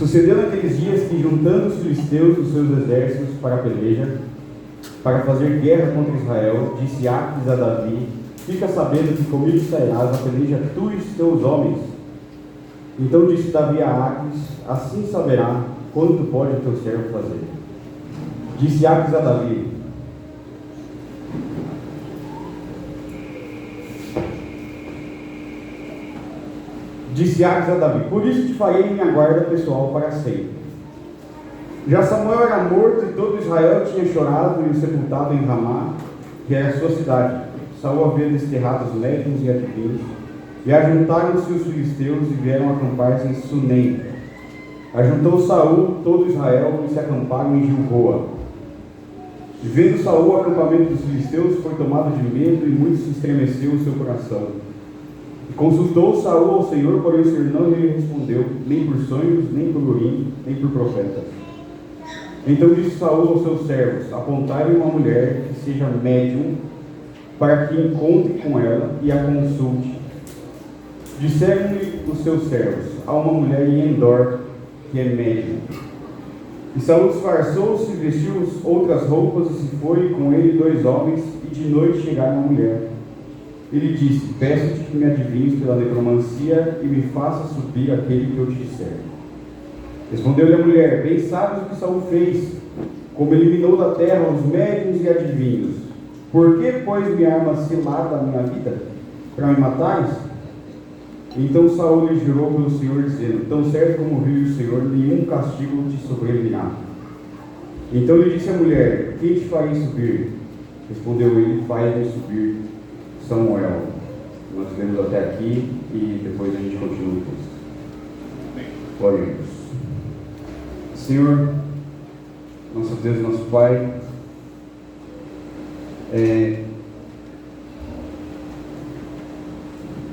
Sucedeu naqueles dias que, juntando os filisteus os seus exércitos para a peleja, para fazer guerra contra Israel, disse Aquis a Davi: fica sabendo que comigo sairás a peleja tu e os teus homens. Então disse Davi a Aquis: assim saberá quanto pode o teu servo fazer. Disse Aquis a Davi: por isso te farei minha guarda pessoal para sempre. Já Samuel era morto e todo Israel tinha chorado e o sepultado em Ramá, que era a sua cidade. Saul havia desterrado os médicos e adivinhos, e ajuntaram-se os filisteus e vieram acampar-se em Sunem. Ajuntou Saul todo Israel e se acamparam em Gilboa. E vendo Saul o acampamento dos filisteus, foi tomado de medo e muito se estremeceu o seu coração. E consultou Saul ao Senhor, porém o Senhor não lhe respondeu, nem por sonhos, nem por urim, nem por profetas. Então disse Saul aos seus servos: apontai uma mulher que seja médium, para que encontre com ela e a consulte. Disseram-lhe os seus servos: há uma mulher em Endor, que é médium. E Saul disfarçou-se, vestiu outras roupas e se foi com ele 2 homens, e de noite chegaram a mulher. Ele disse: peço-te que me adivinhes pela necromancia e me faça subir aquele que eu te disser. Respondeu-lhe a mulher: bem sabes o que Saul fez, como eliminou da terra os médiuns e adivinhos. Por que, pois, me armas cilada a minha vida, para me matares? Então Saul lhe jurou pelo Senhor, dizendo: tão certo como vive o Senhor, nenhum castigo te sobrevirá. Então lhe disse a mulher: quem te farei subir? Respondeu ele: faz-me subir Samuel. Nós lemos até aqui e depois a gente continua o texto. Oremos. Senhor, nosso Deus e nosso Pai,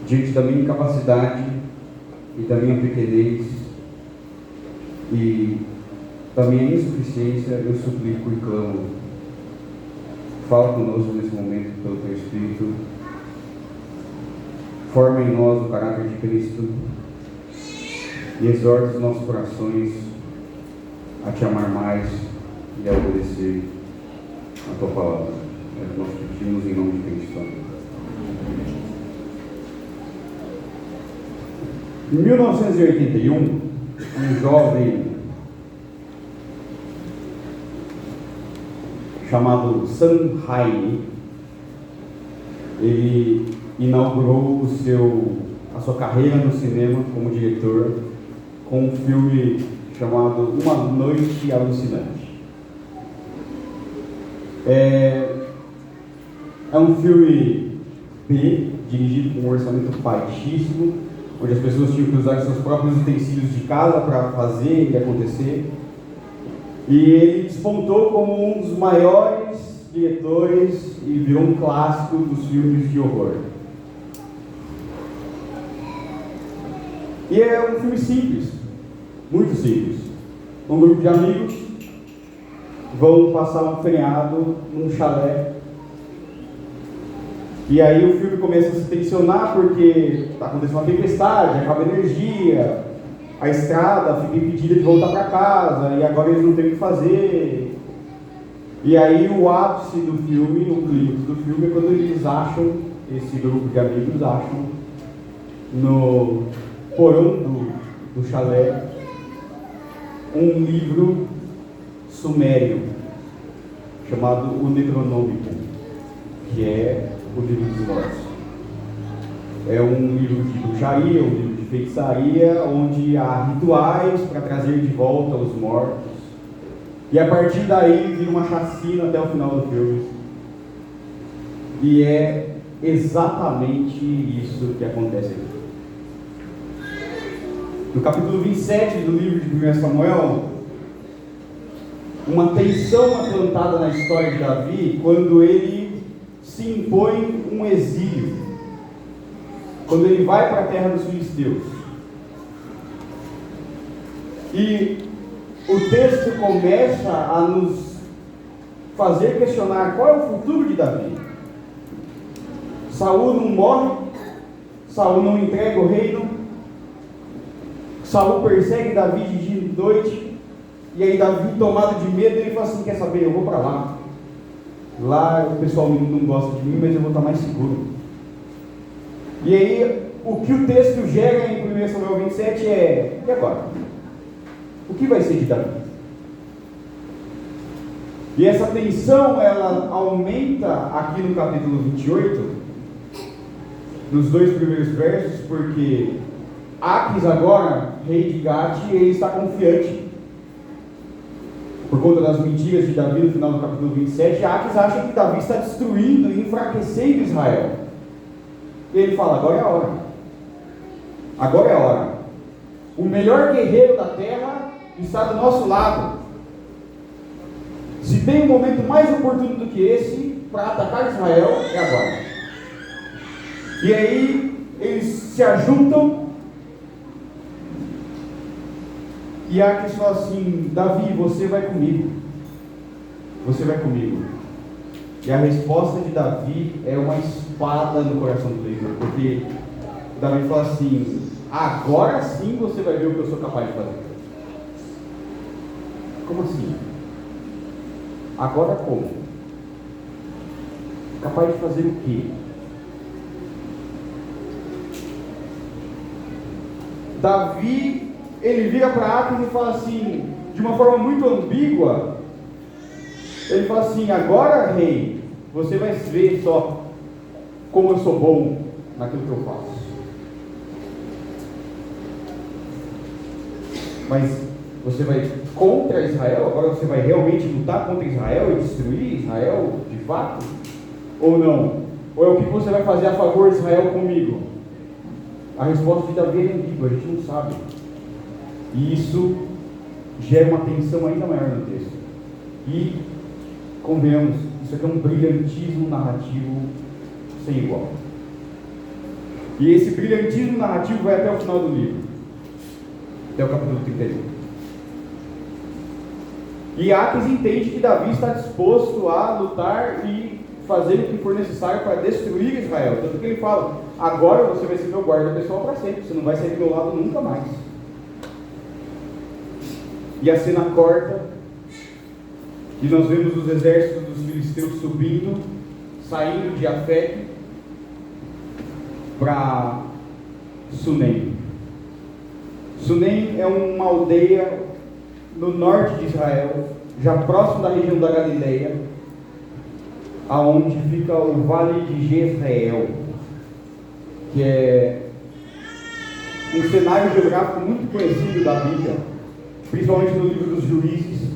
diante da minha incapacidade e da minha pequenez e da minha insuficiência, eu suplico e clamo. Fala conosco nesse momento pelo Teu Espírito. Forma em nós o caráter de Cristo e exorta os nossos corações a Te amar mais e a obedecer a Tua palavra. É o que nós pedimos em nome de Cristo. Em 1981, um jovem chamado Sam Raimi, ele inaugurou a sua carreira no cinema como diretor com um filme chamado Uma Noite Alucinante. É um filme B, dirigido com um orçamento baixíssimo, onde as pessoas tinham que usar seus próprios utensílios de casa para fazer e acontecer. E ele despontou como um dos maiores diretores e virou um clássico dos filmes de horror. E é um filme simples, muito simples. Um grupo de amigos vão passar um feriado num chalé. E aí o filme começa a se tensionar porque está acontecendo uma tempestade, acaba a energia, a estrada fica impedida de voltar para casa, e agora eles não têm o que fazer. E aí o ápice do filme, o clímax do filme, é quando eles acham, esse grupo de amigos acham, no porão do chalé, um livro sumério, chamado o Necronômico, que é o livro dos mortos. É um livro de bruxaria, um livro de feitiçaria, onde há rituais para trazer de volta os mortos. E a partir daí vira uma chacina até o final do filme. E é exatamente isso que acontece aqui. No capítulo 27 do livro de 1 Samuel, uma tensão é plantada na história de Davi quando ele se impõe um exílio, quando ele vai para a terra dos filisteus. E o texto começa a nos fazer questionar qual é o futuro de Davi. Saul não morre, Saul não entrega o reino, Saul persegue Davi de dia e de noite, e aí Davi, tomado de medo, ele fala assim: quer saber, eu vou para lá. Lá o pessoal não gosta de mim, mas eu vou estar mais seguro. E aí, o que o texto gera em 1 Samuel 27 é: e agora? O que vai ser de Davi? E essa tensão, ela aumenta aqui no capítulo 28, nos 2 primeiros versos, porque Aquis agora, rei de Gate, ele está confiante. Por conta das mentiras de Davi no final do capítulo 27, Aquis acha que Davi está destruindo e enfraquecendo Israel. E ele fala: agora é a hora. Agora é a hora. O melhor guerreiro da terra está do nosso lado. Se tem um momento mais oportuno do que esse para atacar Israel, é agora. E aí eles se ajuntam. E Aquis fala assim: Davi, você vai comigo. Você vai comigo. E a resposta de Davi é uma espada no coração do leitor, porque Davi fala assim: agora sim você vai ver o que eu sou capaz de fazer. Como assim? Agora como? Capaz de fazer o quê? Davi, ele vira para Aquis e fala assim, de uma forma muito ambígua, ele fala assim: agora, rei, você vai ver só como eu sou bom naquilo que eu faço. Mas você vai contra Israel? Agora você vai realmente lutar contra Israel e destruir Israel de fato? Ou não? Ou é o que você vai fazer a favor de Israel comigo? A resposta de Davi é ambígua, a gente não sabe. E isso gera uma tensão ainda maior no texto. E, convenhamos, isso aqui é um brilhantismo narrativo sem igual. E esse brilhantismo narrativo vai até o final do livro, até o capítulo 31. E Aquis entende que Davi está disposto a lutar e fazer o que for necessário para destruir Israel. Tanto que ele fala: agora você vai ser meu guarda pessoal para sempre, você não vai sair do meu lado nunca mais. E a cena corta, e nós vemos os exércitos dos filisteus subindo, saindo de Afec para Sunem. Sunem é uma aldeia no norte de Israel, já próximo da região da Galileia, aonde fica o Vale de Jezreel, que é um cenário geográfico muito conhecido da Bíblia, principalmente no livro dos Juízes.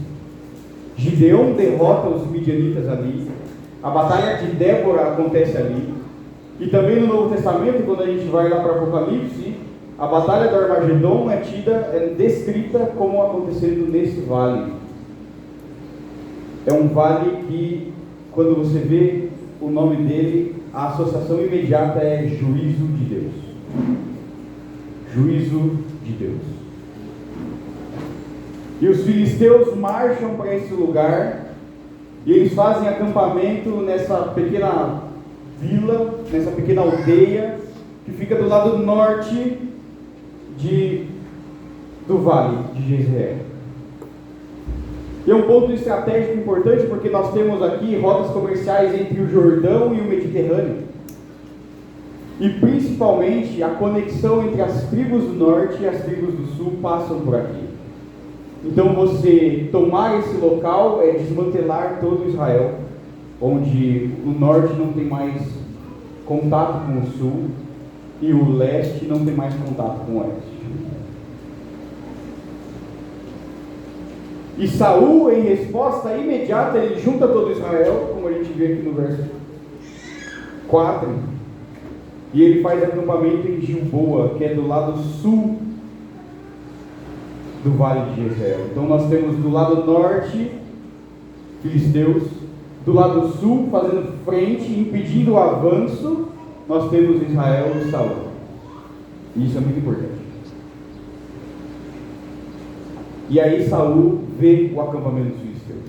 Gideão derrota os midianitas ali, a batalha de Débora acontece ali, e também no Novo Testamento, quando a gente vai lá para Apocalipse, a batalha do Armagedon é descrita como acontecendo nesse vale. É um vale que, quando você vê o nome dele, a associação imediata é juízo de Deus. Juízo de Deus. E os filisteus marcham para esse lugar, e eles fazem acampamento nessa pequena vila, nessa pequena aldeia, que fica do lado norte do vale de Jezreel. E é um ponto estratégico importante, porque nós temos aqui rotas comerciais entre o Jordão e o Mediterrâneo, e principalmente a conexão entre as tribos do norte e as tribos do sul passam por aqui. Então você tomar esse local é desmantelar todo Israel, onde o norte não tem mais contato com o sul e o leste não tem mais contato com o oeste. E Saul, em resposta imediata, ele junta todo Israel, como a gente vê aqui no verso 4, e ele faz acampamento em Gilboa, que é do lado sul do vale de Jezreel. Então nós temos do lado norte filisteus, do lado sul fazendo frente, impedindo o avanço, nós temos Israel e Saul. E isso é muito importante. E aí Saul vê o acampamento dos filisteus.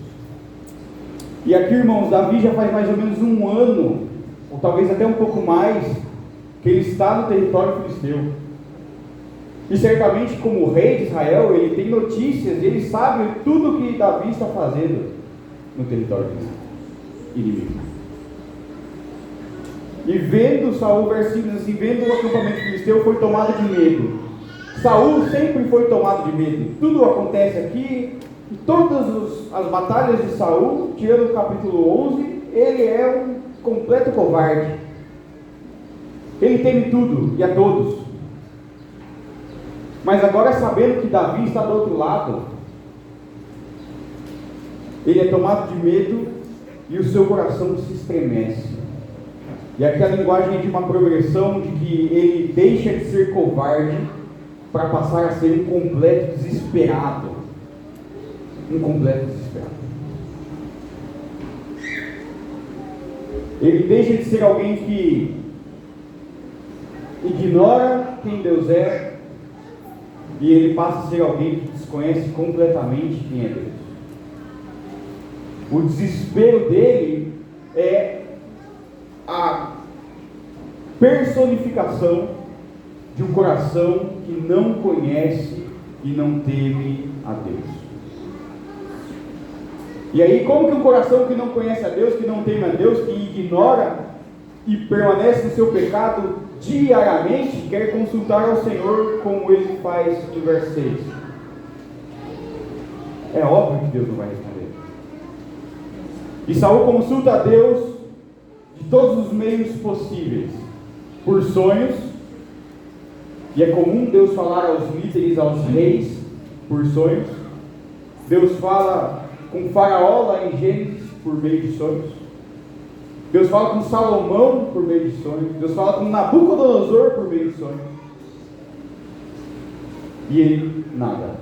E aqui, irmãos, Davi já faz mais ou menos um ano, ou talvez até um pouco mais, que ele está no território filisteu. E certamente, como rei de Israel, ele tem notícias, ele sabe tudo que Davi está fazendo no território inimigo. E vendo Saul, versículos assim, vendo o acampamento filisteu, foi tomado de medo. Saul sempre foi tomado de medo. Tudo acontece aqui, em todas as batalhas de Saul, tirando o capítulo 11, ele é um completo covarde. Ele teme tudo e a todos. Mas agora, sabendo que Davi está do outro lado, ele é tomado de medo e o seu coração se estremece. E aquela linguagem de uma progressão de que ele deixa de ser covarde para passar a ser um completo desesperado. Um completo desesperado. Ele deixa de ser alguém que ignora quem Deus é, e ele passa a ser alguém que desconhece completamente quem é Deus. O desespero dele é a personificação de um coração que não conhece e não teme a Deus. E aí, como que um coração que não conhece a Deus, que não teme a Deus, que ignora e permanece no seu pecado diariamente, quer consultar ao Senhor como ele faz no verso 6? É óbvio que Deus não vai responder. E Saul consulta a Deus de todos os meios possíveis, por sonhos, e é comum Deus falar aos líderes, aos reis, por sonhos. Deus fala com Faraó lá em Gênesis, por meio de sonhos. Deus fala com Salomão por meio de sonhos. Deus fala com Nabucodonosor por meio de sonhos. E ele nada.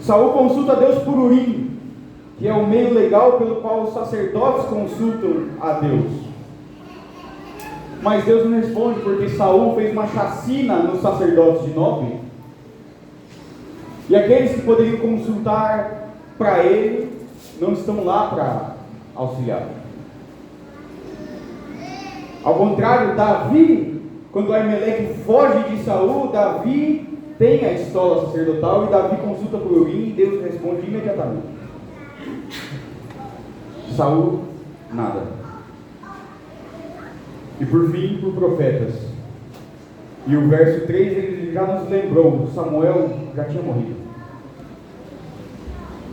Saul consulta a Deus por Urim, que é o meio legal pelo qual os sacerdotes consultam a Deus. Mas Deus não responde, porque Saul fez uma chacina nos sacerdotes de Nob. E aqueles que poderiam consultar para ele não estão lá para auxiliar. Ao contrário, Davi, quando Aimeleque foge de Saul, Davi tem a estola sacerdotal e Davi consulta por Urim e Deus responde imediatamente. Saul, nada. E por fim, por profetas. E o verso 3, ele já nos lembrou, Samuel já tinha morrido.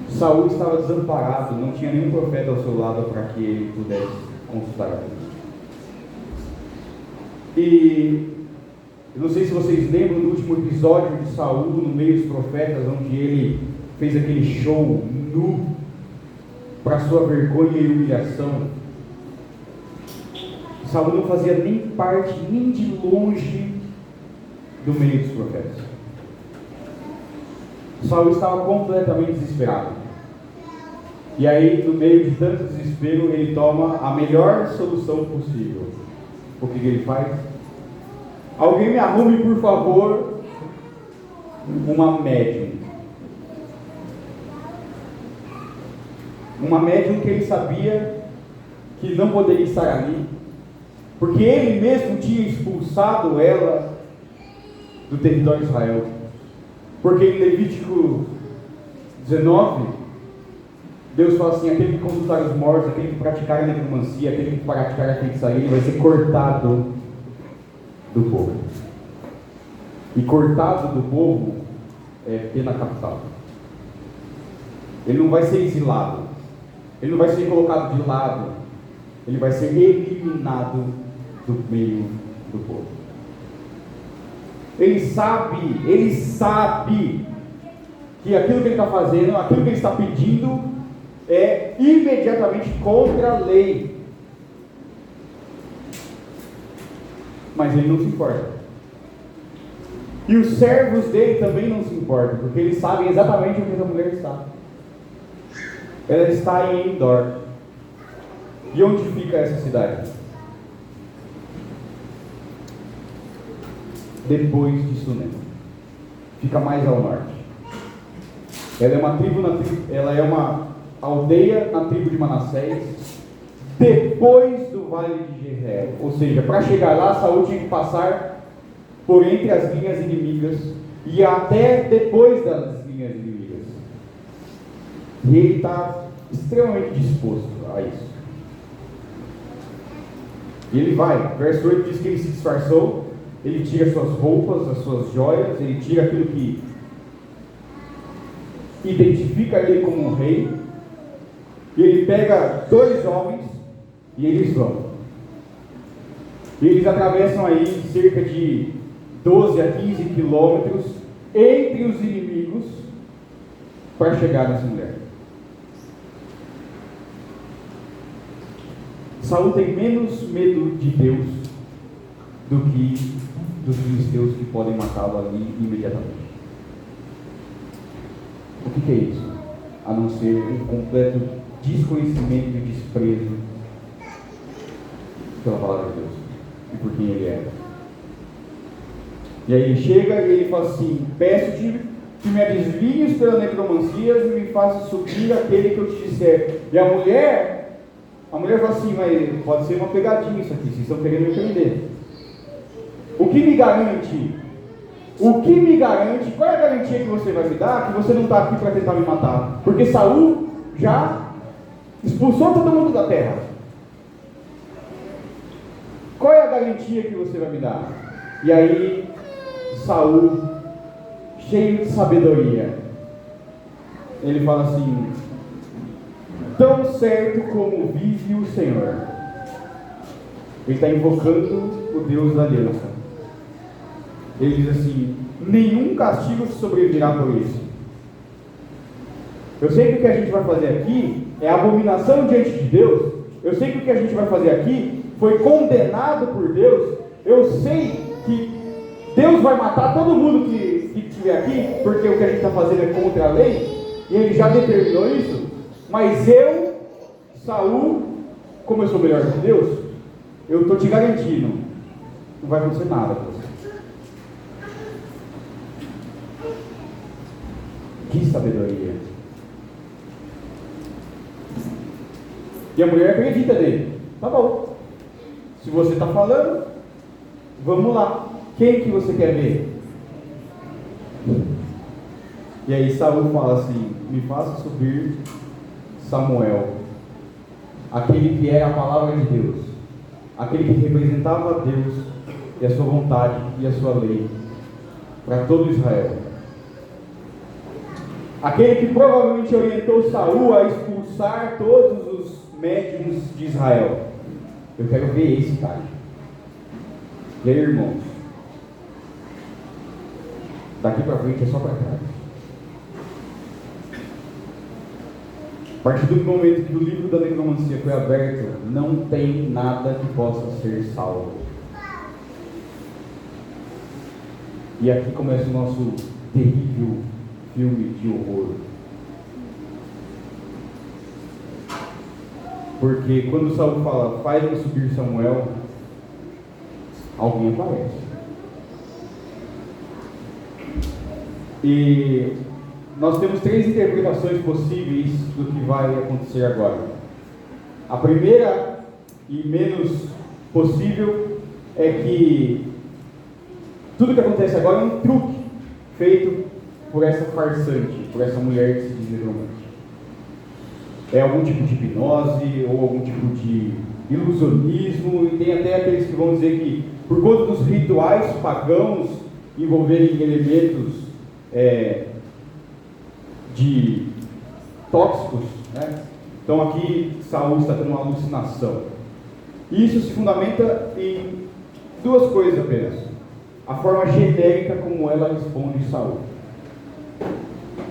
Saul estava desamparado, não tinha nenhum profeta ao seu lado para que ele pudesse consultar a Deus. E eu não sei se vocês lembram do último episódio de Saul no meio dos profetas, onde ele fez aquele show nu para sua vergonha e humilhação. Saul não fazia nem parte, nem de longe, do meio dos profetas. Saul estava completamente desesperado. E aí, no meio de tanto desespero, ele toma a melhor solução possível. O que ele faz? Alguém me arrume, por favor, uma médium. Uma médium que ele sabia que não poderia estar ali, porque ele mesmo tinha expulsado ela do território de Israel. Porque em Levítico 19, Deus fala assim: aquele que consultar os mortos, aquele que praticar a necromancia, aquele que praticar a feitiçaria, ele vai ser cortado do povo. E cortado do povo é pena capital. Ele não vai ser exilado, ele não vai ser colocado de lado, ele vai ser eliminado do meio do povo. Ele sabe que aquilo que ele está fazendo, aquilo que ele está pedindo, é imediatamente contra a lei. Mas ele não se importa. E os servos dele também não se importam, porque eles sabem exatamente onde essa mulher está. Ela está em Endor. E onde fica essa cidade? Depois de Sunem. Fica mais ao norte. Ela é uma aldeia na tribo de Manassés, depois do vale de Jezreel. Ou seja, para chegar lá, Saul tinha que passar por entre as linhas inimigas e até depois das linhas inimigas. E ele está extremamente disposto a isso. E ele vai. Verso 8 diz que ele se disfarçou, ele tira suas roupas, as suas joias, ele tira aquilo que identifica ele como um rei, e ele pega 2 homens e eles vão. E eles atravessam aí cerca de 12 a 15 quilômetros entre os inimigos para chegar nessa mulher. Saul tem menos medo de Deus do que dos filisteus que podem matá-lo ali imediatamente. O que é isso? A não ser um completo desconhecimento e desprezo pela palavra de Deus e por quem Ele é. E aí ele chega e ele fala assim: peço-te que me desvies pela necromancia e me faça subir aquele que eu te disser. E a mulher fala assim: mas pode ser uma pegadinha isso aqui, vocês estão querendo me prender. O que me garante? Qual é a garantia que você vai me dar que você não está aqui para tentar me matar? Porque Saul já expulsou todo mundo da terra. Qual é a garantia que você vai me dar? E aí Saul, cheio de sabedoria, ele fala assim: tão certo como vive o Senhor. Ele está invocando o Deus da aliança. Ele diz assim: nenhum castigo sobrevirá por isso. Eu sei que o que a gente vai fazer aqui é abominação diante de Deus. Eu sei que o que a gente vai fazer aqui foi condenado por Deus. Eu sei que Deus vai matar todo mundo que estiver aqui, porque o que a gente está fazendo é contra a lei, e Ele já determinou isso. Mas eu, Saul, como eu sou melhor que Deus, eu estou te garantindo, não vai acontecer nada com você. Que sabedoria! E a mulher acredita nele. Tá bom, se você está falando, vamos lá. Quem que você quer ver? E aí Saul fala assim: me faça subir Samuel, aquele que era a palavra de Deus, aquele que representava a Deus e a sua vontade e a sua lei para todo Israel, aquele que provavelmente orientou Saul a expulsar todos os médiuns de Israel. Eu quero ver esse cara. E aí, irmãos, daqui para frente é só para trás. A partir do momento que o livro da necromancia foi aberto, não tem nada que possa ser salvo. E aqui começa o nosso terrível filme de horror. Porque quando Saul fala: faz-me subir Samuel, alguém aparece. E nós temos 3 interpretações possíveis do que vai acontecer agora. A primeira e menos possível é que tudo que acontece agora é um truque feito por essa farsante, por essa mulher que se diz necromante. É algum tipo de hipnose ou algum tipo de ilusionismo, e tem até aqueles que vão dizer que, por conta dos rituais pagãos envolverem elementos de tóxicos, né? Então aqui Saul está tendo uma alucinação. E isso se fundamenta em 2 coisas apenas: a forma genérica como ela responde Saul.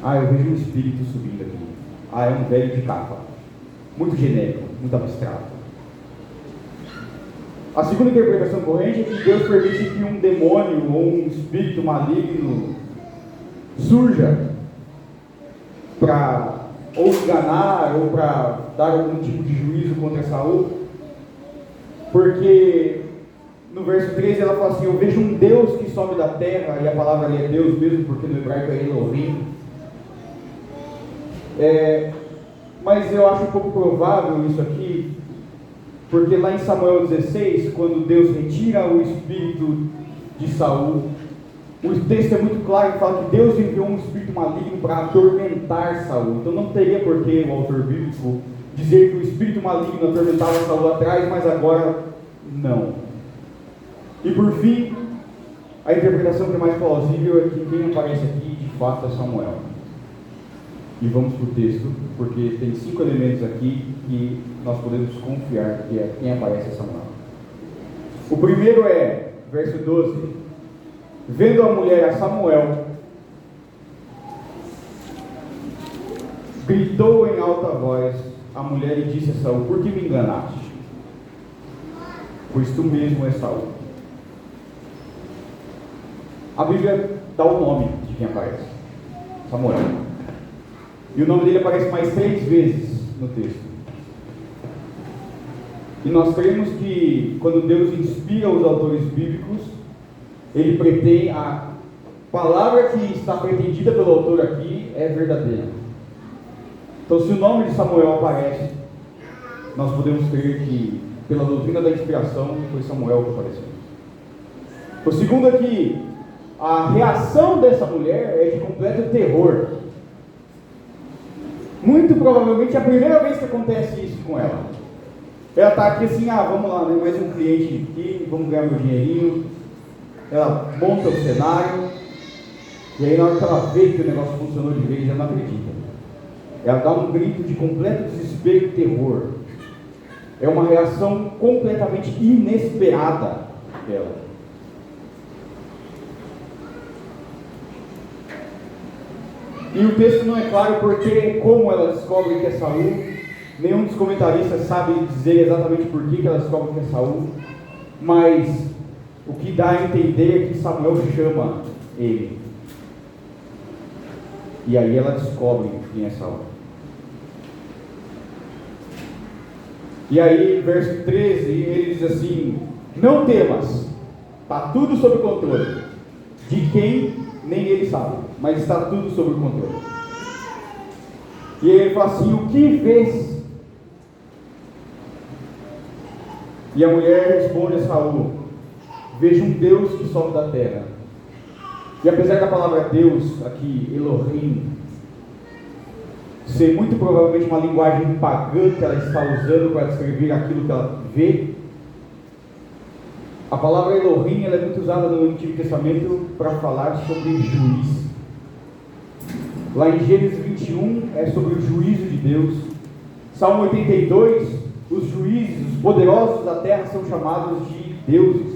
Eu vejo um espírito subindo aqui. É um velho de capa. Muito genérico, muito abstrato. A segunda interpretação corrente é que Deus permite que um demônio ou um espírito maligno surja para ou enganar ou para dar algum tipo de juízo contra Saul, porque no verso 13 ela fala assim: eu vejo um Deus que sobe da terra, e a palavra ali é Deus mesmo, porque no hebraico é Elohim. Mas eu acho um pouco provável isso aqui, porque lá em Samuel 16, quando Deus retira o espírito de Saul, O texto é muito claro e fala que Deus enviou um espírito maligno para atormentar Saul. Então não teria por que o autor bíblico dizer que o espírito maligno atormentava Saul atrás, mas agora não. E por fim, a interpretação que é mais plausível é que quem aparece aqui de fato é Samuel. E vamos para o texto, porque tem 5 elementos aqui que nós podemos confiar que é quem aparece é Samuel. O primeiro é, verso 12: vendo a mulher a Samuel, gritou em alta voz a mulher e disse a Saul: por que me enganaste? Pois tu mesmo és Saul. A Bíblia dá o nome de quem aparece: Samuel. E o nome dele aparece mais 3 vezes no texto. E nós cremos que quando Deus inspira os autores bíblicos, ele pretende, a palavra que está pretendida pelo autor aqui é verdadeira. Então, se o nome de Samuel aparece, nós podemos crer que, pela doutrina da inspiração, foi Samuel que apareceu. O segundo é que a reação dessa mulher é de completo terror. Muito provavelmente é a primeira vez que acontece isso com ela. Ela está aqui assim: vamos lá, né? Mais um cliente aqui, vamos ganhar meu dinheirinho. Ela monta o cenário, e aí na hora que ela vê que o negócio funcionou de vez, ela não acredita. Ela dá um grito de completo desespero e terror. É uma reação completamente inesperada dela. E o texto não é claro porque, como ela descobre que é Saul. Nenhum dos comentaristas sabe dizer exatamente por que ela descobre que é Saul. Mas o que dá a entender é que Samuel chama ele. E aí ela descobre quem é Saul. E aí, verso 13, ele diz assim: não temas, está tudo sob controle. De quem, nem ele sabe, mas está tudo sob controle. E ele fala assim: o que vês? E a mulher responde a Saul: vejo um Deus que sobe da terra. E apesar da palavra Deus aqui, Elohim, ser muito provavelmente uma linguagem pagã que ela está usando para descrever aquilo que ela vê, a palavra Elohim ela é muito usada no Antigo Testamento para falar sobre juiz. Lá em Gênesis 21 é sobre o juízo de Deus. Salmo 82, os juízes, os poderosos da terra são chamados de deuses.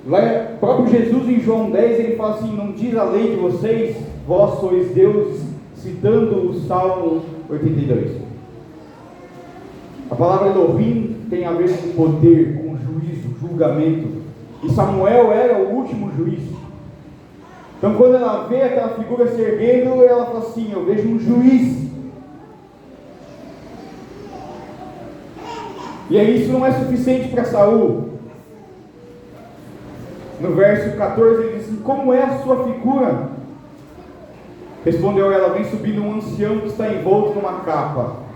Lá, próprio Jesus em João 10, ele fala assim: não diz a lei de vocês, vós sois deuses, citando o Salmo 82. A palavra Elohim tem a ver com poder, com juízo, julgamento. E Samuel era o último juiz. Então quando ela vê aquela figura se erguendo, ela fala assim: eu vejo um juiz. E aí isso não é suficiente para Saul. No verso 14 ele diz assim: como é a sua figura? Respondeu ela: vem subindo um ancião que está envolto numa capa.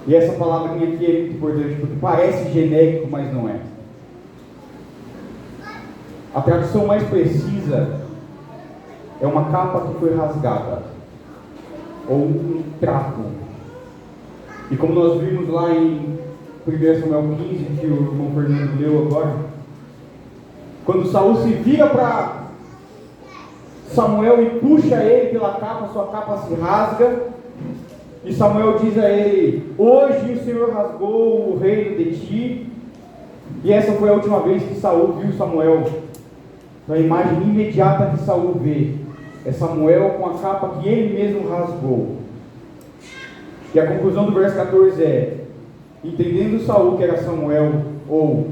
E essa palavrinha aqui é muito importante, porque parece genérico, mas não é. A tradução mais precisa é uma capa que foi rasgada, ou um trapo. E como nós vimos lá em 1 Samuel 15, que o irmão Fernando leu agora, quando Saul se vira para Samuel e puxa ele pela capa, sua capa se rasga, e Samuel diz a ele: hoje o Senhor rasgou o reino de ti. E essa foi a última vez que Saul viu Samuel. A imagem imediata que Saul vê é Samuel com a capa que ele mesmo rasgou. E a conclusão do verso 14 é: entendendo Saul que era Samuel, ou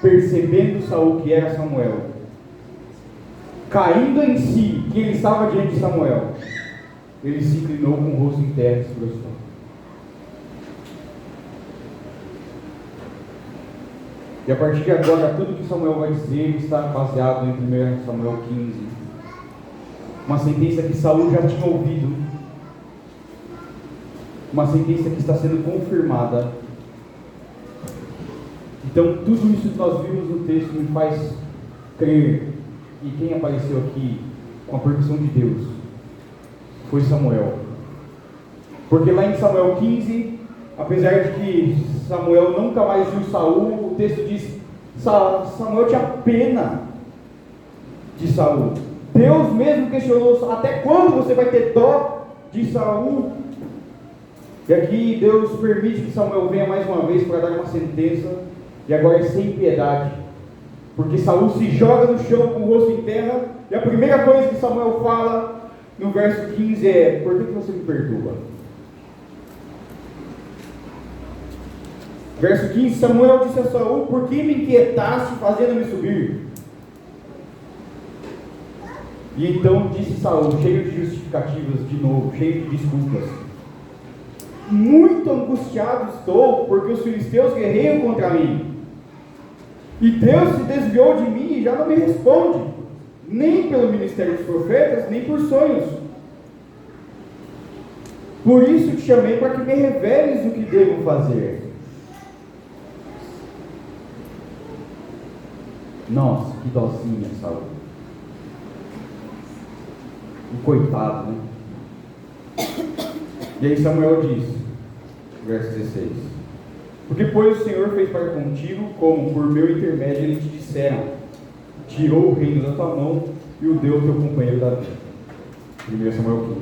percebendo Saul que era Samuel, caindo em si que ele estava diante de Samuel, ele se inclinou com o rosto em terra e se prostrou. E a partir de agora, tudo que Samuel vai dizer está baseado em 1 Samuel 15. Uma sentença que Saul já tinha ouvido. Uma sentença que está sendo confirmada. Então, tudo isso que nós vimos no texto me faz crer e quem apareceu aqui com a permissão de Deus foi Samuel. Porque lá em Samuel 15, apesar de que Samuel nunca mais viu Saul, o texto diz: Samuel tinha pena de Saul. Deus mesmo questionou: até quando você vai ter dó de Saul? E aqui Deus permite que Samuel venha mais uma vez para dar uma sentença, e agora é sem piedade, porque Saul se joga no chão com o rosto em terra, e a primeira coisa que Samuel fala no verso 15 é: por que você me perturba? Verso 15: Samuel disse a Saul: por que me inquietaste fazendo-me subir? E então disse Saul, cheio de justificativas de novo, cheio de desculpas: muito angustiado estou, porque os filisteus guerreiam contra mim, e Deus se desviou de mim e já não me responde, nem pelo ministério dos profetas, nem por sonhos. Por isso te chamei para que me reveles o que devo fazer. Nossa, que docinha, Saul. Um coitado, né? E aí Samuel diz, verso 16: porque pois o Senhor fez para contigo, como por meu intermédio eles te disseram, tirou o reino da tua mão e o deu ao teu companheiro Davi. 1 Samuel 15.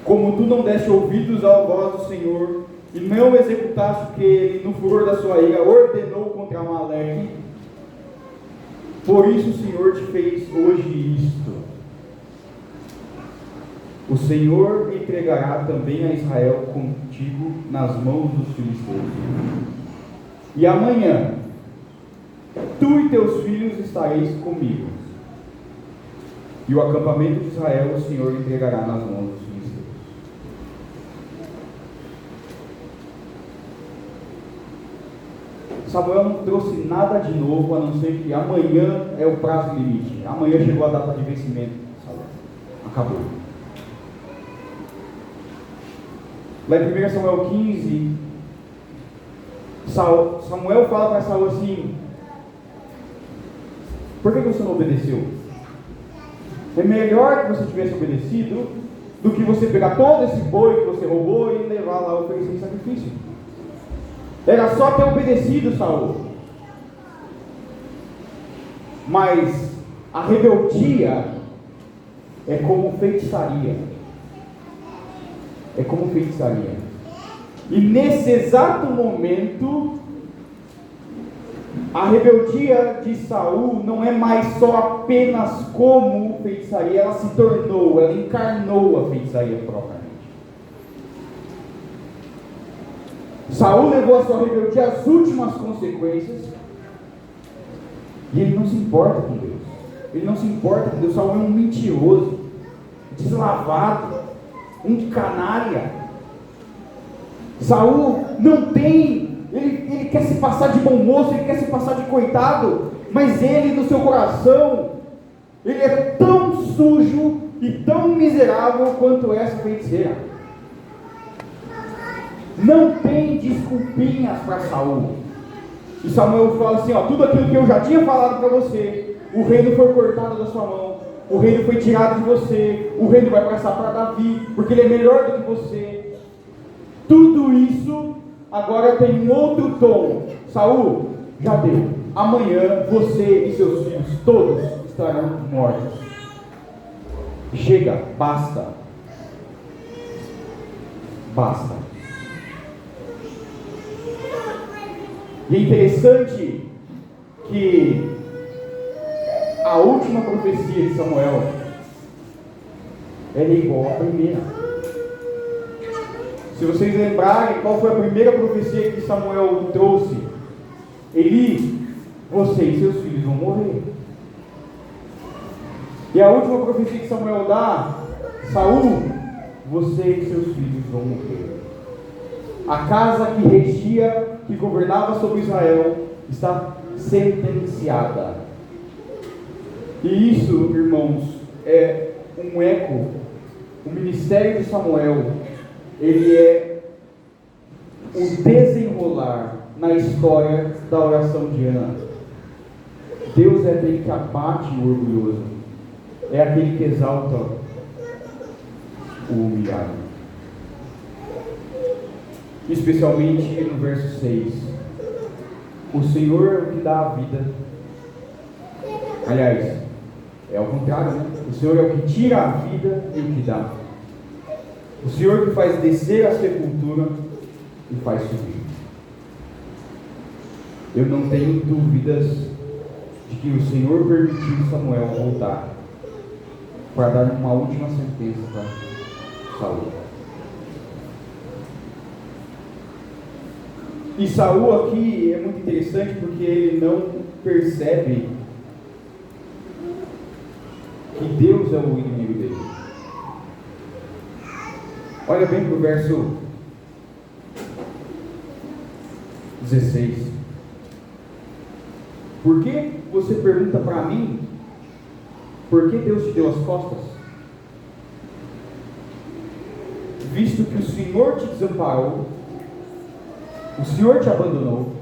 Como tu não deste ouvidos à voz do Senhor, e não executaste o que ele, no furor da sua ira, ordenou contra Amaleque, por isso o Senhor te fez hoje isto. O Senhor entregará também a Israel contigo nas mãos dos filisteus. E amanhã, tu e teus filhos estareis comigo. E o acampamento de Israel o Senhor entregará nas mãos dos filisteus. Samuel não trouxe nada de novo, a não ser que amanhã é o prazo limite. Amanhã chegou a data de vencimento. Acabou. Lá em 1 Samuel 15, Samuel fala para Saul assim: por que você não obedeceu? É melhor que você tivesse obedecido do que você pegar todo esse boi que você roubou e levar lá oferecer em sacrifício. Era só ter obedecido, Saul. Mas a rebeldia é como feitiçaria. É como feitiçaria. E nesse exato momento, a rebeldia de Saul não é mais só apenas como feitiçaria, ela se tornou, ela encarnou a feitiçaria propriamente. Saul levou a sua rebeldia às últimas consequências, e ele não se importa com Deus. Ele não se importa com Deus. Saul é um mentiroso, deslavado, um canalha. Saul não tem, ele quer se passar de bom moço, ele quer se passar de coitado, mas ele no seu coração, ele é tão sujo e tão miserável quanto essa feiticeira. Não tem desculpinhas para Saul. E Samuel fala assim: ó, tudo aquilo que eu já tinha falado para você, o reino foi cortado da sua mão, o reino foi tirado de você, o reino vai passar para Davi, porque ele é melhor do que você. Tudo isso agora tem um outro tom. Saul, já deu. Amanhã você e seus filhos todos estarão mortos. Chega, basta. Basta. E é interessante que a última profecia de Samuel é igual à primeira. Se vocês lembrarem, qual foi a primeira profecia que Samuel trouxe? Eli, você e seus filhos vão morrer. E a última profecia que Samuel dá: Saul, você e seus filhos vão morrer. A casa que regia, que governava sobre Israel, está sentenciada. E isso, irmãos, é um eco. O ministério de Samuel, ele é o desenrolar na história da oração de Ana. Deus é aquele que abate o orgulhoso, é aquele que exalta o humilhado. Especialmente no verso 6. O Senhor é o que dá a vida. Aliás, é ao contrário, né? O Senhor é o que tira a vida e o que dá. O Senhor que faz descer a sepultura e faz subir. Eu não tenho dúvidas de que o Senhor permitiu Samuel voltar para dar uma última sentença para Saul. E Saul aqui é muito interessante porque ele não percebe que Deus é o inimigo dele. Olha bem para o verso 16. Por que você pergunta para mim, por que Deus te deu as costas? Visto que o Senhor te desamparou, o Senhor te abandonou,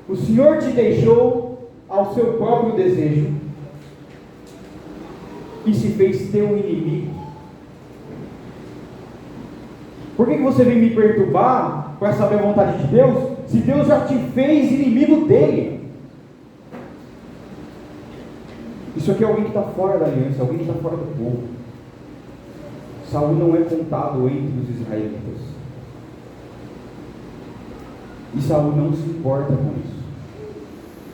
o Senhor te deixou ao seu próprio desejo e se fez teu inimigo. Por que você vem me perturbar para saber a vontade de Deus, se Deus já te fez inimigo dele? Isso aqui é alguém que está fora da aliança, alguém que está fora do povo. Saul não é contado entre os israelitas. E Saul não se importa com isso.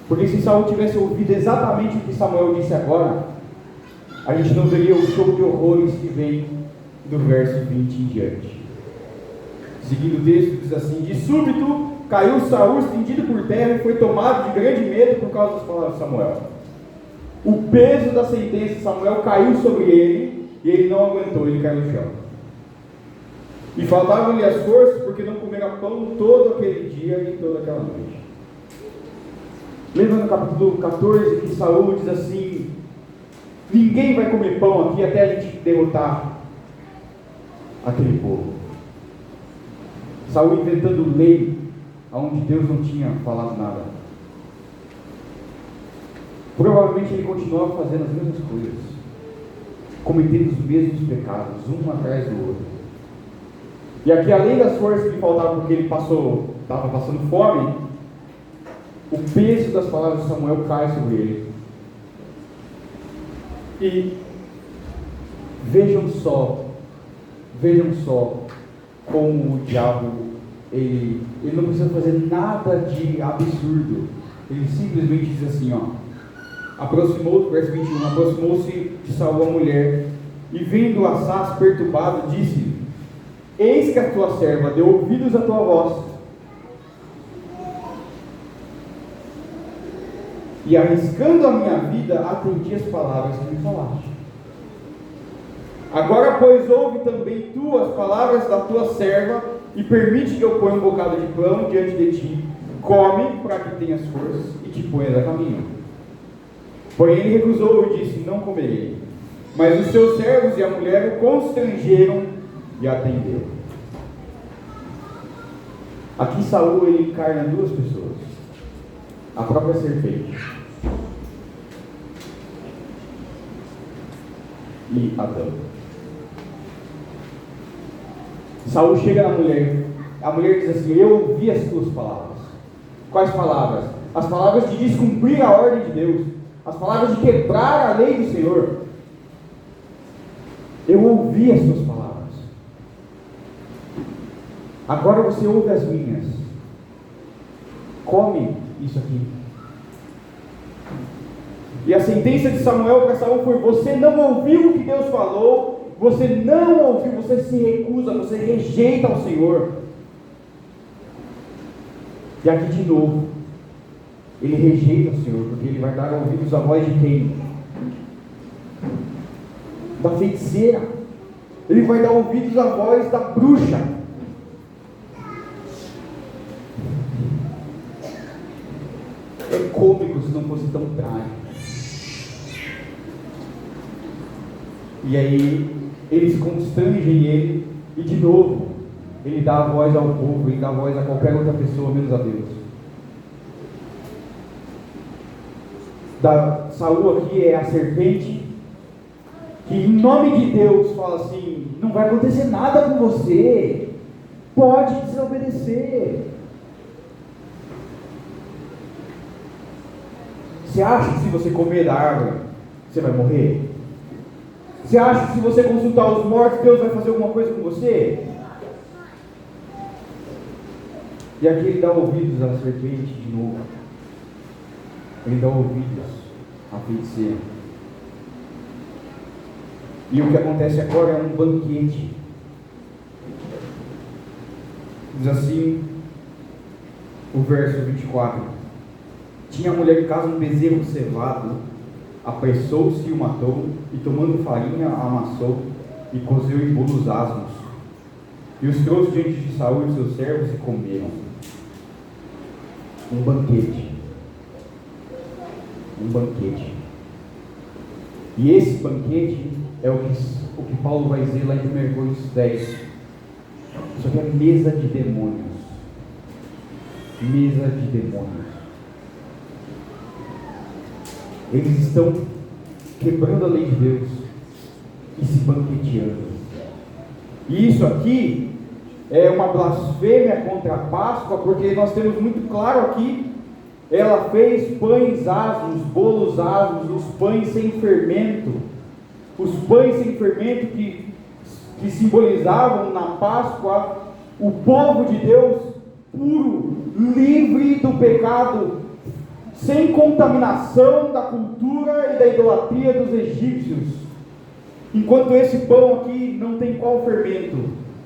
Porque se Saul tivesse ouvido exatamente o que Samuel disse agora, a gente não veria o show de horrores que vem do verso 20 em diante. Seguindo o texto, diz assim: de súbito caiu Saul estendido por terra e foi tomado de grande medo por causa das palavras de Samuel. O peso da sentença de Samuel caiu sobre ele e ele não aguentou, ele caiu no chão. E faltavam-lhe as forças porque não comera pão todo aquele dia e toda aquela noite. Lembra no capítulo 14 que Saul diz assim: ninguém vai comer pão aqui até a gente derrotar aquele povo. Saul inventando lei onde Deus não tinha falado nada. Provavelmente ele continuava fazendo as mesmas coisas, cometendo os mesmos pecados, um atrás do outro. E aqui, além das forças que faltavam porque ele estava passando fome, o peso das palavras de Samuel cai sobre ele. E vejam só como o diabo, ele não precisa fazer nada de absurdo. Ele simplesmente diz assim, verso 21, aproximou-se de Saul a mulher, e vendo Assaz perturbado, disse: eis que a tua serva deu ouvidos à tua voz, e arriscando a minha vida, atendi as palavras que me falaste. Agora, pois, ouve também tu as palavras da tua serva, e permite que eu ponha um bocado de pão diante de ti, come para que tenhas forças, e te ponhas a caminho. Porém ele recusou e disse: não comerei. Mas os seus servos e a mulher o constrangeram e atenderam. Aqui Saul ele encarna duas pessoas: a própria serpente e Adão. Saul chega na mulher, a mulher diz assim: eu ouvi as tuas palavras. Quais palavras? As palavras de descumprir a ordem de Deus, as palavras de quebrar a lei do Senhor. Eu ouvi as tuas palavras. Agora você ouve as minhas. Come isso aqui. E a sentença de Samuel para Saul foi: você não ouviu o que Deus falou, você não ouviu, você se recusa, você rejeita o Senhor. E aqui de novo, ele rejeita o Senhor, porque ele vai dar ouvidos à voz de quem? Da feiticeira. Ele vai dar ouvidos à voz da bruxa. É cômico se não fosse tão trágico. E aí eles constrangem ele, e de novo ele dá a voz ao povo, ele dá a voz a qualquer outra pessoa menos a Deus. da Saul aqui é a serpente, que em nome de Deus fala assim: não vai acontecer nada com você, pode desobedecer. Você acha que se você comer da árvore, você vai morrer? Você acha que se você consultar os mortos, Deus vai fazer alguma coisa com você? E aqui ele dá ouvidos à serpente de novo. Ele dá ouvidos à feiticeira. E o que acontece agora é um banquete. Diz assim o verso 24: tinha a mulher em casa um bezerro cevado, apressou-se e o matou, e tomando farinha, a amassou e cozeu em bolos asmos, e os trouxe diante de Saul e seus servos e comeram. Um banquete. Um banquete. E esse banquete é o que Paulo vai dizer lá em 1 Coríntios 10. Isso aqui é mesa de demônios. Mesa de demônios. Eles estão quebrando a lei de Deus e se banqueteando. E isso aqui é uma blasfêmia contra a Páscoa, porque nós temos muito claro aqui: ela fez pães asmos, bolos asmos, os pães sem fermento. Os pães sem fermento que simbolizavam na Páscoa o povo de Deus puro, livre do pecado, sem contaminação da cultura e da idolatria dos egípcios. Enquanto esse pão aqui não tem qual fermento?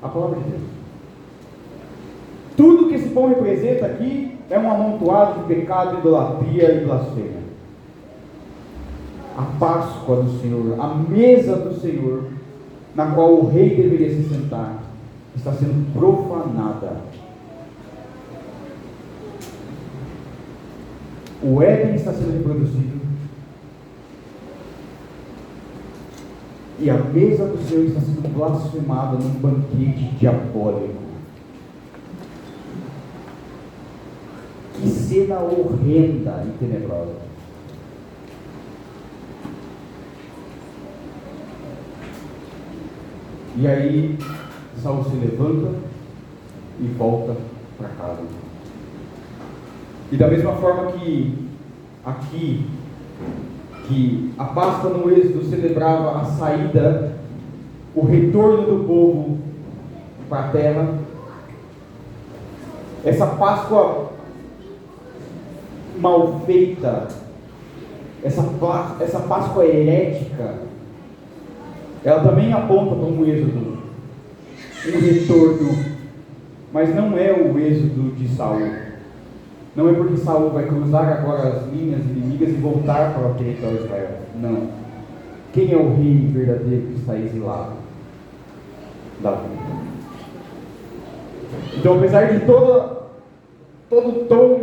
A palavra de Deus. Tudo que esse pão representa aqui é um amontoado de pecado, idolatria e blasfêmia. A Páscoa do Senhor, a mesa do Senhor, na qual o rei deveria se sentar, está sendo profanada. O Éden está sendo reproduzido, e a mesa do Senhor está sendo blasfemada num banquete diabólico. Que cena horrenda e tenebrosa. E aí Saul se levanta e volta para casa. E da mesma forma que aqui, que a Páscoa no Êxodo celebrava a saída, o retorno do povo para a terra, essa Páscoa mal feita, essa Páscoa herética, ela também aponta para um êxodo, um retorno, mas não é o êxodo de Saul. Não é porque Saul vai cruzar agora as linhas inimigas e voltar para o território de Israel. Não. Quem é o rei verdadeiro que está exilado? Davi. Então, apesar de todo o tom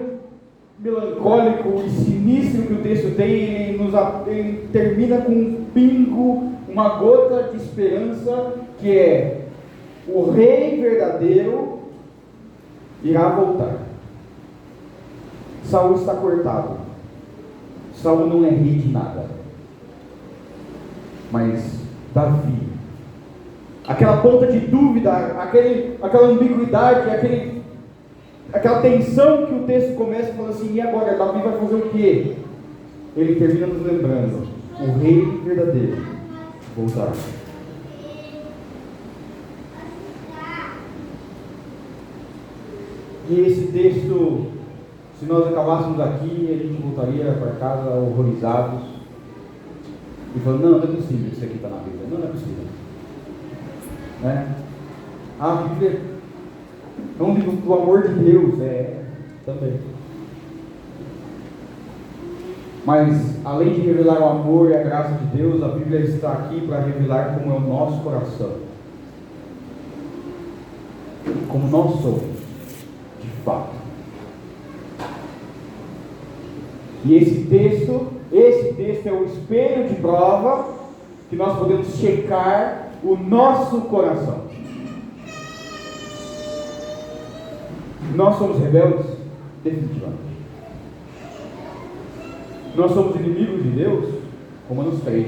melancólico e sinistro que o texto tem, ele termina com um pingo, uma gota de esperança, que é: o rei verdadeiro irá voltar. Saul está cortado. Saul não é rei de nada. Mas Davi, aquela ponta de dúvida, aquela ambiguidade, aquela tensão que o texto começa falando assim: e agora, Davi vai fazer o quê? Ele termina nos lembrando: o rei verdadeiro voltará. E esse texto, se nós acabássemos aqui, a gente voltaria para casa horrorizados e falando: não é possível que isso aqui está na Bíblia. Não é possível, né? A Bíblia é um livro do amor de Deus, também. Mas, além de revelar o amor e a graça de Deus, a Bíblia está aqui para revelar como é o nosso coração, como nós somos, de fato. E esse texto é o espelho de prova que nós podemos checar o nosso coração. Nós somos rebeldes? Definitivamente. nós somos inimigos de Deus? Romanos 3.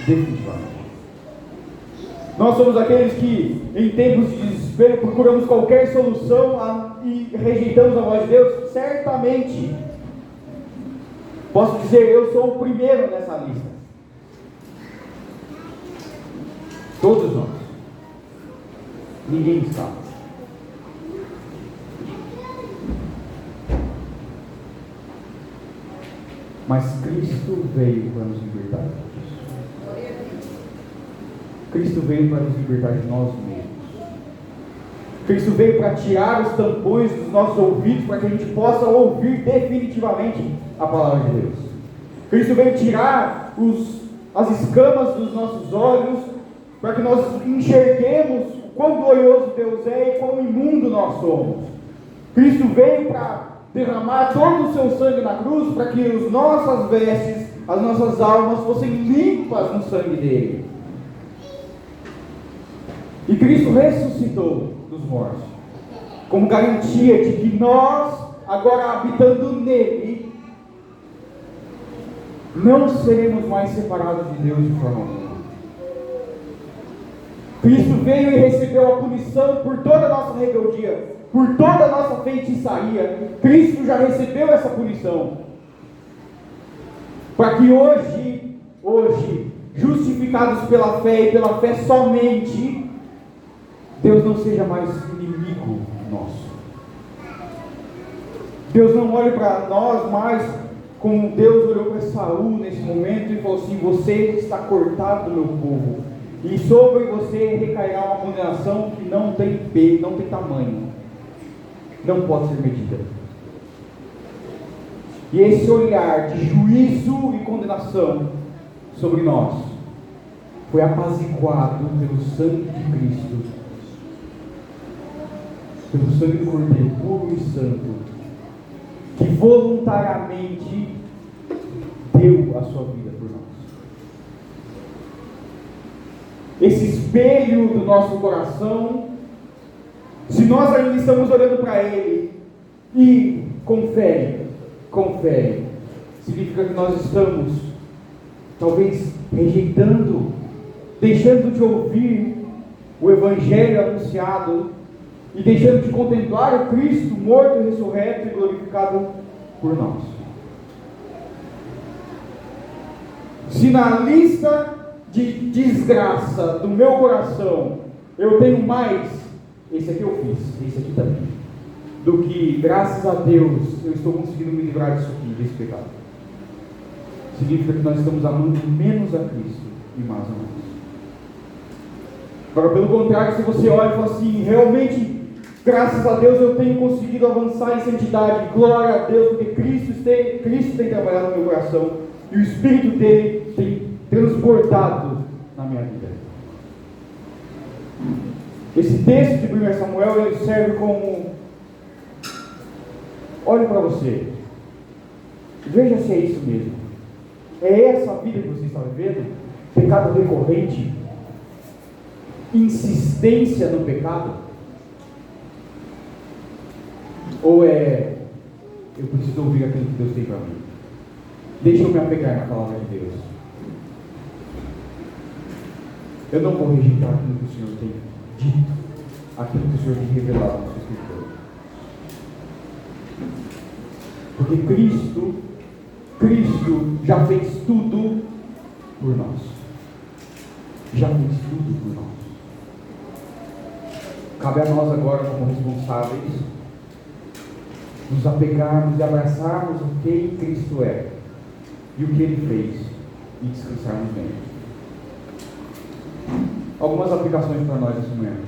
Definitivamente. Nós somos aqueles que, em tempos de desespero, procuramos qualquer solução e rejeitamos a voz de Deus? Certamente. Posso dizer, eu sou o primeiro nessa lista. Todos nós. Ninguém escapa. Mas Cristo veio para nos libertar disso. Cristo veio para nos libertar de nós mesmos. Cristo veio para tirar os tampões dos nossos ouvidos, para que a gente possa ouvir definitivamente a palavra de Deus. Cristo veio tirar as escamas dos nossos olhos, para que nós enxerguemos o quão glorioso Deus é e quão imundo nós somos. Cristo veio para derramar todo o seu sangue na cruz, para que as nossas vestes, as nossas almas fossem limpas no sangue dele. E Cristo ressuscitou dos mortos, como garantia de que nós, agora habitando nele, não seremos mais separados de Deus de forma alguma. Cristo veio e recebeu a punição por toda a nossa rebeldia, por toda a nossa feitiçaria. Cristo já recebeu essa punição, para que hoje, justificados pela fé e pela fé somente, Deus não seja mais inimigo nosso. Deus não olhe para nós mais como Deus olhou para Saul nesse momento e falou assim: você está cortado do meu povo, e sobre você recairá uma condenação que não tem peso, não tem tamanho, não pode ser medida. E esse olhar de juízo e condenação sobre nós foi apaziguado pelo sangue de Cristo, pelo sangue do Cordeiro puro e santo, que voluntariamente deu a sua vida por nós. Esse espelho do nosso coração, se nós ainda estamos olhando para ele e confere, significa que nós estamos talvez rejeitando, deixando de ouvir o evangelho anunciado e deixando de contemplar o Cristo morto, ressurreto e glorificado por nós. Se na lista de desgraça do meu coração eu tenho mais, esse aqui eu fiz, esse aqui também, do que graças a Deus eu estou conseguindo me livrar disso aqui, desse pecado, significa que nós estamos amando menos a Cristo e mais a nós. Agora, pelo contrário, se você olha e fala assim: realmente, graças a Deus eu tenho conseguido avançar em santidade, glória a Deus, porque Cristo tem trabalhado no meu coração, e o Espírito dele tem transbordado na minha vida. Esse texto de 1 Samuel, ele serve como: olhe para você, veja se é isso mesmo, é essa vida que você está vivendo? Pecado recorrente, insistência no pecado, ou é: eu preciso ouvir aquilo que Deus tem para mim, deixa eu me apegar na palavra de Deus, eu não vou rejeitar aquilo que o Senhor tem dito, aquilo que o Senhor tem revelado na sua Escritura, porque Cristo já fez tudo por nós, cabe a nós agora, como responsáveis, nos apegarmos e abraçarmos o que Cristo é e o que Ele fez e descansarmos nele. Algumas aplicações para nós nesse momento.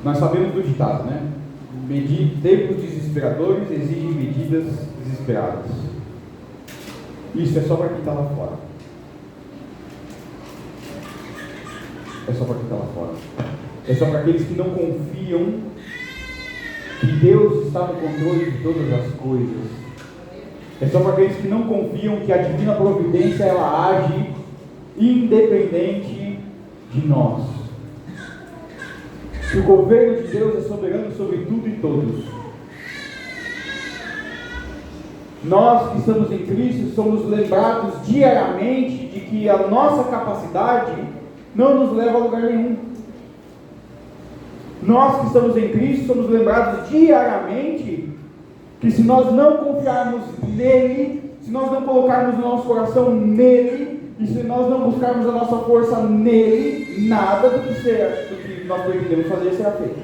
Nós sabemos do ditado, né? Tempos desesperadores exigem medidas desesperadas. Isso é só para quem está lá fora. É só para quem está lá fora. É só para aqueles que não confiam que Deus está no controle de todas as coisas. É só para aqueles que não confiam que a divina providência ela age independente de nós. Que o governo de Deus é soberano sobre tudo e todos. Nós que estamos em Cristo somos lembrados diariamente de que a nossa capacidade não nos leva a lugar nenhum. Nós que estamos em Cristo somos lembrados diariamente que se nós não confiarmos nele, se nós não colocarmos o nosso coração nele, e se nós não buscarmos a nossa força nele, nada do que nós pretendemos fazer será feito.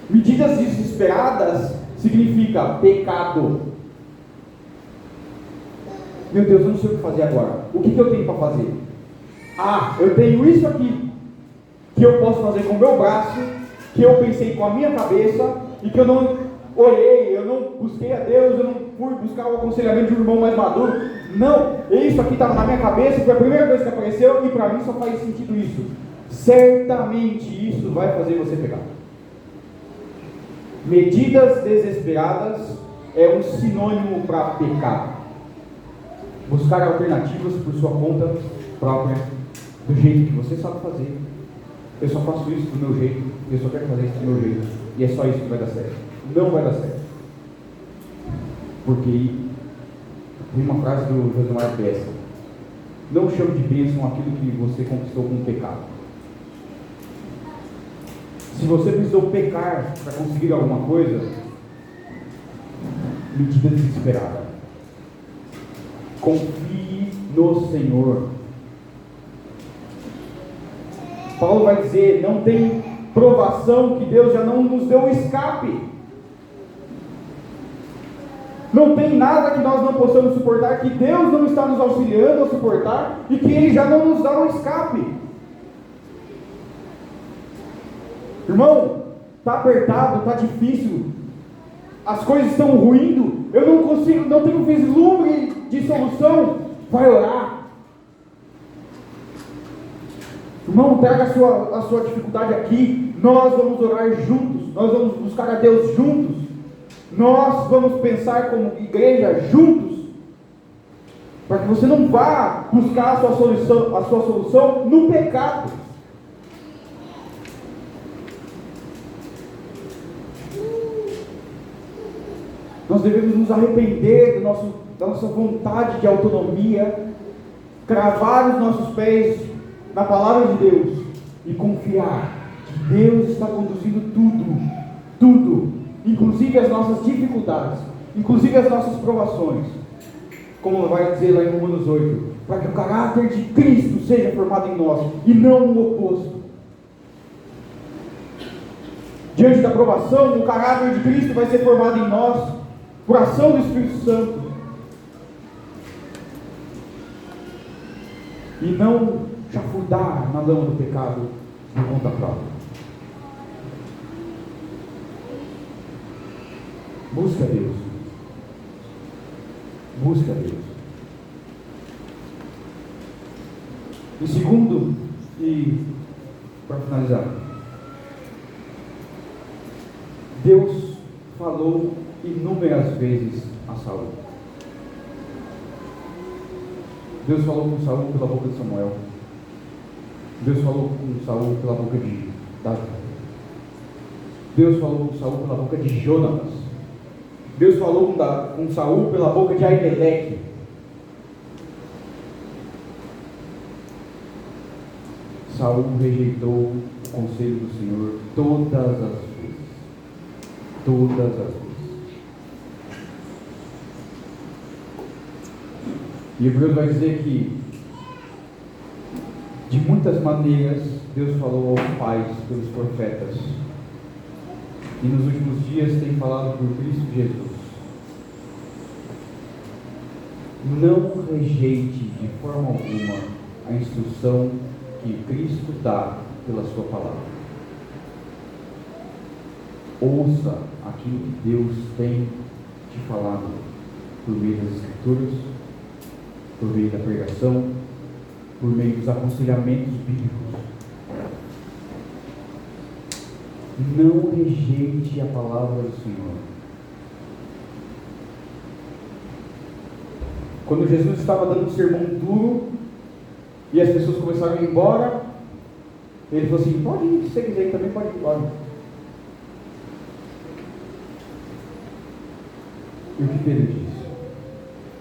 Medidas desesperadas significa pecado. Meu Deus, eu não sei o que fazer agora. O que eu tenho para fazer? Eu tenho isso aqui, que eu posso fazer com o meu braço, que eu pensei com a minha cabeça, e que eu não orei, eu não busquei a Deus, eu não fui buscar o aconselhamento de um irmão mais maduro. Não, isso aqui estava na minha cabeça, foi a primeira vez que apareceu, e para mim só faz sentido isso. Certamente isso vai fazer você pecar. Medidas desesperadas é um sinônimo para pecar. Buscar alternativas por sua conta própria, do jeito que você sabe fazer. Eu só faço isso do meu jeito, eu só quero fazer isso do meu jeito, e é só isso que vai dar certo. Não vai dar certo. Porque tem uma frase do Josemar Bessa: não chame de bênção aquilo que você conquistou com o pecado. Se você precisou pecar para conseguir alguma coisa, medida desesperada. Confie no Senhor. Paulo vai dizer: não tem provação que Deus já não nos deu escape. Não tem nada que nós não possamos suportar, que Deus não está nos auxiliando a suportar, e que Ele já não nos dá um escape. Irmão, está apertado, está difícil, as coisas estão ruindo, eu não consigo, não tenho vislumbre de solução. Vai orar. Irmão, traga a sua dificuldade aqui. Nós vamos orar juntos, nós vamos buscar a Deus juntos, nós vamos pensar como igreja juntos, para que você não vá buscar a sua solução no pecado. Nós devemos nos arrepender da nossa vontade de autonomia, cravar os nossos pés na palavra de Deus e confiar que Deus está conduzindo tudo, inclusive as nossas dificuldades, inclusive as nossas provações, como vai dizer lá em Romanos 8, para que o caráter de Cristo seja formado em nós e não o oposto. Diante da provação, o caráter de Cristo vai ser formado em nós por ação do Espírito Santo, e não chafurdar na lama do pecado por conta própria. Busca a Deus. Busca a Deus. E segundo, e para finalizar, Deus falou inúmeras vezes a Saul. Deus falou com Saul pela boca de Samuel. Deus falou com Saul pela boca de Davi. Deus falou com Saul pela boca de Jonatas. Deus falou com Saul pela boca de Aimeleque. Saul rejeitou o conselho do Senhor todas as vezes. Todas as vezes. E Hebreus vai dizer que de muitas maneiras Deus falou aos pais pelos profetas, e nos últimos dias tem falado por Cristo Jesus. Não rejeite de forma alguma a instrução que Cristo dá pela sua palavra. Ouça aquilo que Deus tem te falado por meio das Escrituras, por meio da pregação, por meio dos aconselhamentos bíblicos. Não rejeite a palavra do Senhor. Quando Jesus estava dando um sermão duro E as pessoas começaram a ir embora. Ele falou assim: pode ir, se você quiser também pode ir embora. E o que Pedro disse?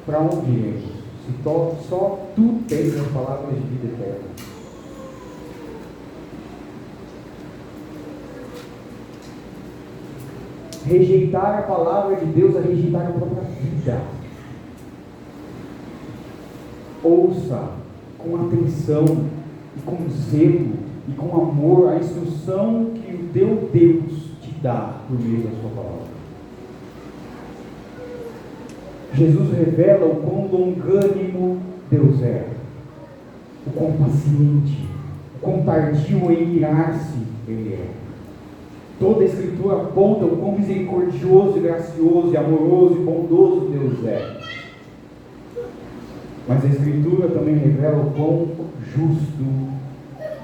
Para onde iremos? Se só tu tens as palavras de vida eterna. Rejeitar a palavra de Deus é rejeitar a própria vida. Ouça com atenção e com zelo e com amor a instrução que o teu Deus te dá por meio da sua palavra. Jesus revela o quão longânimo Deus é, o quão paciente, o quão tardio em irar-se Ele é. Toda a Escritura aponta o quão misericordioso, gracioso, e amoroso e bondoso Deus é. Mas a Escritura também revela o quão justo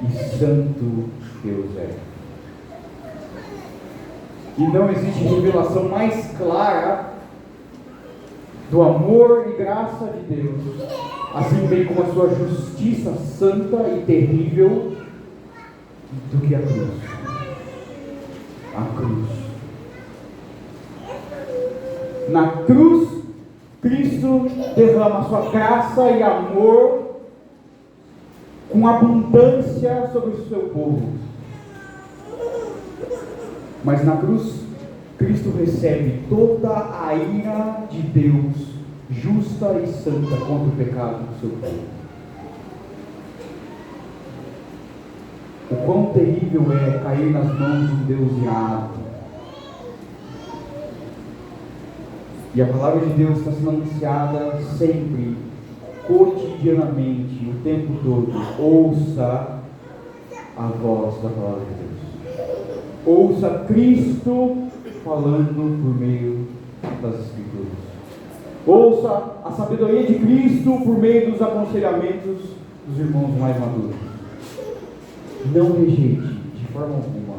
e santo Deus é. E não existe revelação mais clara do amor e graça de Deus, assim bem como a sua justiça santa e terrível, do que a cruz. A cruz. Na cruz, Cristo derrama sua graça e amor com abundância sobre o seu povo. Mas na cruz, Cristo recebe toda a ira de Deus, justa e santa, contra o pecado do seu povo. O quão terrível é cair nas mãos de um Deus irado. E a palavra de Deus está sendo anunciada sempre, cotidianamente, o tempo todo. Ouça a voz da palavra de Deus. Ouça Cristo falando por meio das Escrituras. Ouça a sabedoria de Cristo por meio dos aconselhamentos dos irmãos mais maduros. Não rejeite de forma alguma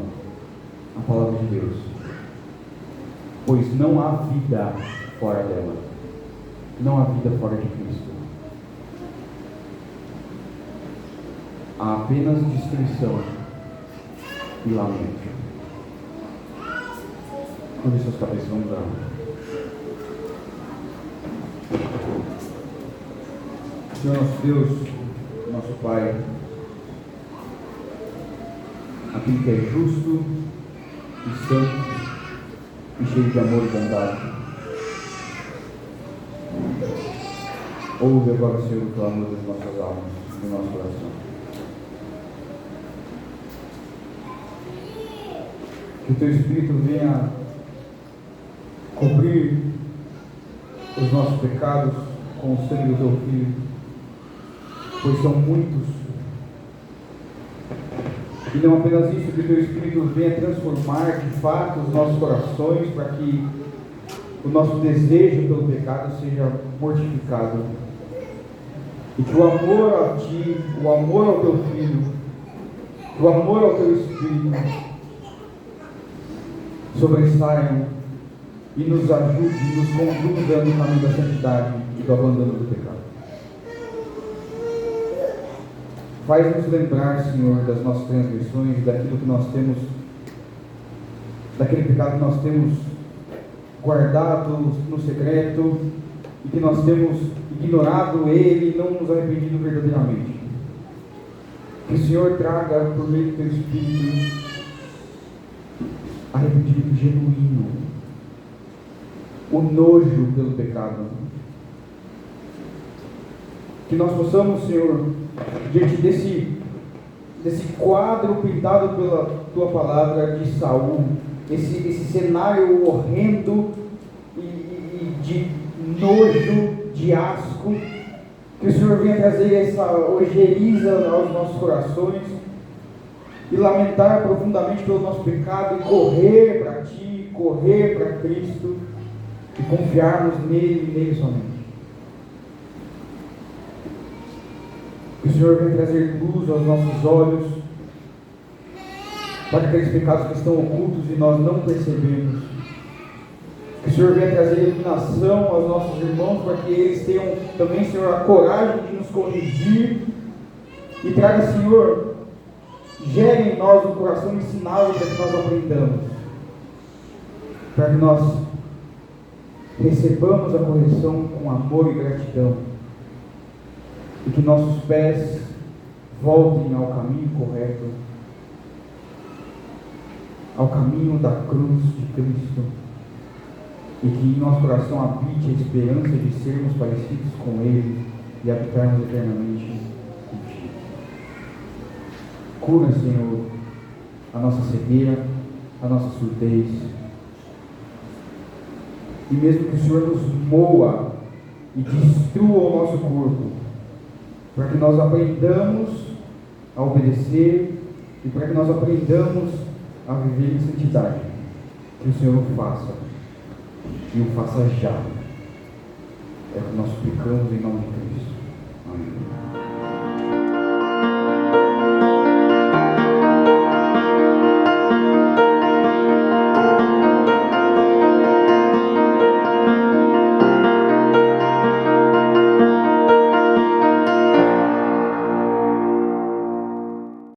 a palavra de Deus, pois não há vida fora dela. Não há vida fora de Cristo. Há apenas destruição e lamento. Curve suas cabeças, vamos lá. Senhor nosso Deus, nosso Pai, aquele que é justo e santo e cheio de amor e bondade, ouve agora, Senhor, o clamor das nossas almas, do nosso coração. Que o Teu Espírito venha cobrir os nossos pecados com o sangue do Teu Filho, pois são muitos. E não apenas isso, que o Teu Espírito venha transformar de fato os nossos corações, para que o nosso desejo pelo pecado seja mortificado. E que o amor a Ti, o amor ao Teu Filho, o amor ao Teu Espírito sobressaiam e nos ajude, e nos conduza no caminho da santidade e do abandono do pecado. Faz-nos lembrar, Senhor, das nossas transgressões, daquilo que nós temos, daquele pecado que nós temos guardado no secreto e que nós temos ignorado ele e não nos arrependido verdadeiramente. Que o Senhor traga, por meio do Teu Espírito, arrependimento genuíno, o nojo pelo pecado. Que nós possamos, Senhor, diante desse quadro pintado pela Tua palavra de Saul, esse cenário horrendo e de nojo, de asco, que o Senhor venha trazer essa ojeriza aos nossos corações e lamentar profundamente pelo nosso pecado e correr para Ti, correr para Cristo e confiarmos nele e nele somente. Que o Senhor venha trazer luz aos nossos olhos para aqueles pecados que estão ocultos e nós não percebemos. Que o Senhor venha trazer iluminação aos nossos irmãos para que eles tenham também, Senhor, a coragem de nos corrigir E traga, Senhor, gere em nós um coração ensinável para que nós aprendamos, para que nós recebamos a correção com amor e gratidão, e que nossos pés voltem ao caminho correto, ao caminho da cruz de Cristo, e que em nosso coração habite a esperança de sermos parecidos com Ele e habitarmos eternamente contigo. Cura, Senhor, a nossa cegueira, a nossa surdez, e mesmo que o Senhor nos moa e destrua o nosso corpo, para que nós aprendamos a obedecer e para que nós aprendamos a viver em santidade. Que o Senhor o faça, e o faça já. É o que nós suplicamos em nome de Cristo. Amém.